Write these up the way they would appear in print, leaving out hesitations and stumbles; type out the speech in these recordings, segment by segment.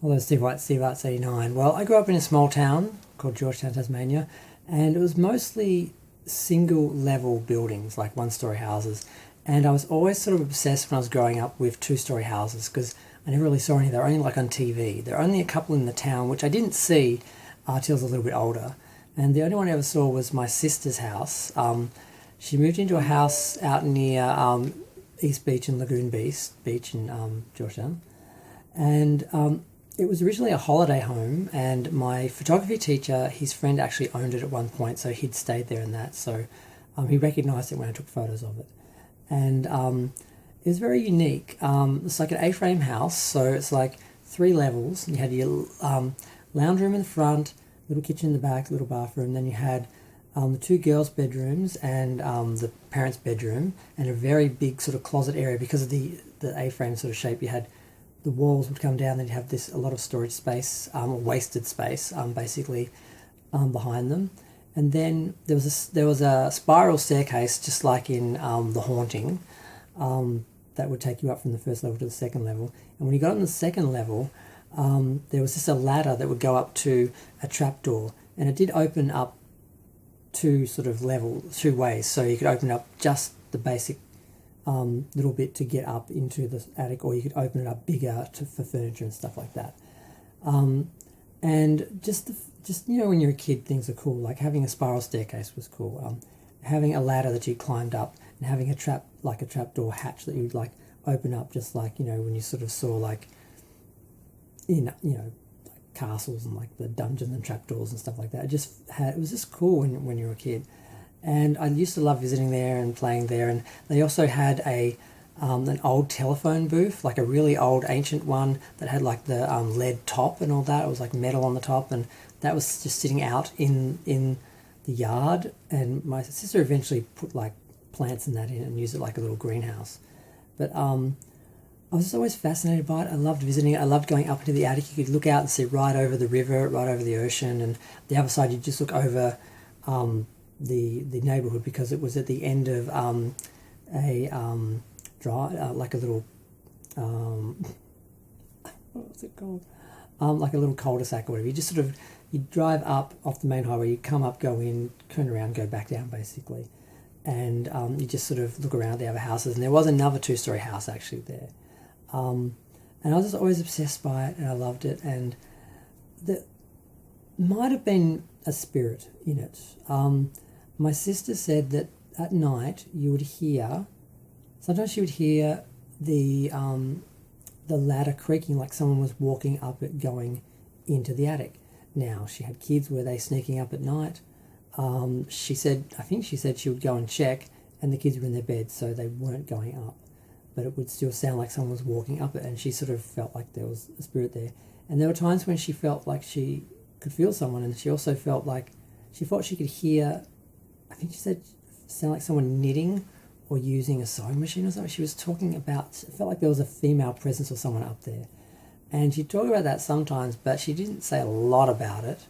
Hello, Steve White, Steve Arts 89. Well, I grew up in a small town called Georgetown, Tasmania, and it was mostly single level buildings, like one story houses. And I was always sort of obsessed when I was growing up with two-story houses because I never really saw any. They were only like on TV. There were only a couple in the town, which I didn't see till I was a little bit older. And the only one I ever saw was my sister's house. She moved into a house out near East Beach and Lagoon Beach in Georgetown. And it was originally a holiday home, and my photography teacher, his friend actually owned it at one point, so he'd stayed there and that. So he recognised it when I took photos of it. And it was very unique. It's like an A-frame house, so it's like three levels. You had your lounge room in the front, little kitchen in the back, little bathroom. Then you had the two girls' bedrooms and the parents' bedroom, and a very big sort of closet area because of the A-frame sort of shape. You had the walls would come down, then you have this a lot of storage space, or wasted space, basically behind them. And then there was a spiral staircase, just like in The Haunting, that would take you up from the first level to the second level. And when you got on the second level, there was just a ladder that would go up to a trapdoor, and it did open up two ways. So you could open up just the basic little bit to get up into the attic, or you could open it up bigger for furniture and stuff like that. And just when you're a kid, things are cool. Like having a spiral staircase was cool. Having a ladder that you climbed up, and having a trapdoor hatch that you'd like open up, just like when you sort of saw like like castles and like the dungeons and trapdoors and stuff like that. It was just cool when you were a kid. And I used to love visiting there and playing there. And they also had an old telephone booth, like a really old ancient one that had like the lead top and all that. It was like metal on the top, and that was just sitting out in the yard. And my sister eventually put like plants in that in and used it like a little greenhouse. But I was just always fascinated by it. I loved visiting it. I loved going up into the attic. You could look out and see right over the river, right over the ocean, and the other side you just look over the neighborhood, because it was at the end of a drive, like a little what was it called? Like a little cul-de-sac or whatever. You drive up off the main highway, you come up, go in, turn around, go back down, basically, and you just sort of look around at the other houses. And there was another two-story house actually there, and I was just always obsessed by it, and I loved it. And there might have been a spirit in it. My sister said that at night you would hear, sometimes she would hear the ladder creaking, like someone was walking up it going into the attic. Now, she had kids. Were they sneaking up at night? I think she said she would go and check, and the kids were in their beds, so they weren't going up. But it would still sound like someone was walking up it, and she sort of felt like there was a spirit there. And there were times when she felt like she could feel someone, and she also felt like she thought she could hear, I think she said, sound like someone knitting or using a sewing machine or something. She was talking about, it felt like there was a female presence or someone up there. And she'd talk about that sometimes, but she didn't say a lot about it.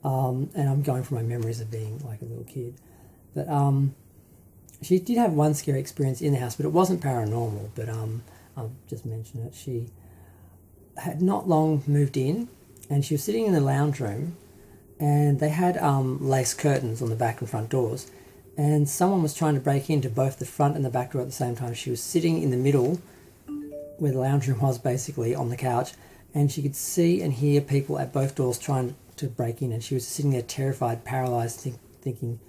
And I'm going from my memories of being like a little kid. But she did have one scary experience in the house, but it wasn't paranormal. But I'll just mention it. She had not long moved in, and she was sitting in the lounge room, and they had lace curtains on the back and front doors, and someone was trying to break into both the front and the back door at the same time. She was sitting in the middle where the lounge room was, basically on the couch, and she could see and hear people at both doors trying to break in, and she was sitting there terrified, paralysed, thinking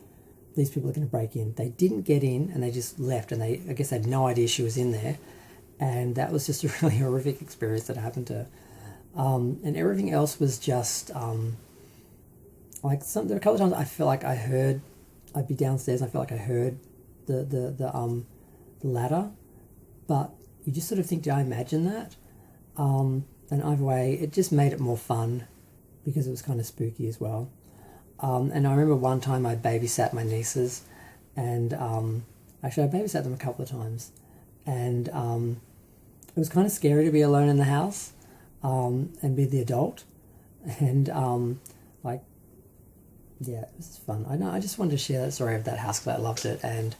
these people are going to break in. They didn't get in, and they just left, and I guess they had no idea she was in there. And that was just a really horrific experience that happened to her. And everything else was just there were a couple of times I felt like I'd be downstairs and I felt like I heard the ladder, but you just sort of think, did I imagine that? And either way, it just made it more fun because it was kind of spooky as well. And I remember one time I babysat my nieces, and actually I babysat them a couple of times, and it was kind of scary to be alone in the house and be the adult, and yeah, it was fun. I just wanted to share that story of that house because I loved it, and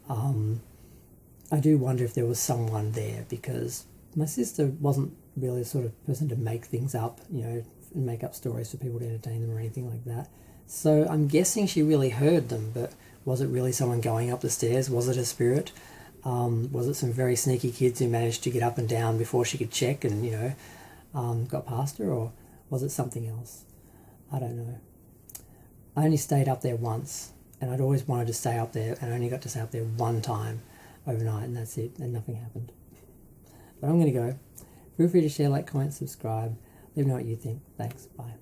I do wonder if there was someone there, because my sister wasn't really the sort of person to make things up, and make up stories for people to entertain them or anything like that. So I'm guessing she really heard them, but was it really someone going up the stairs? Was it a spirit? Was it some very sneaky kids who managed to get up and down before she could check and, got past her? Or was it something else? I don't know. I only stayed up there once, and I'd always wanted to stay up there, and I only got to stay up there one time overnight, and that's it, and nothing happened. But I'm going to go. Feel free to share, like, comment, subscribe. Let me know what you think. Thanks. Bye.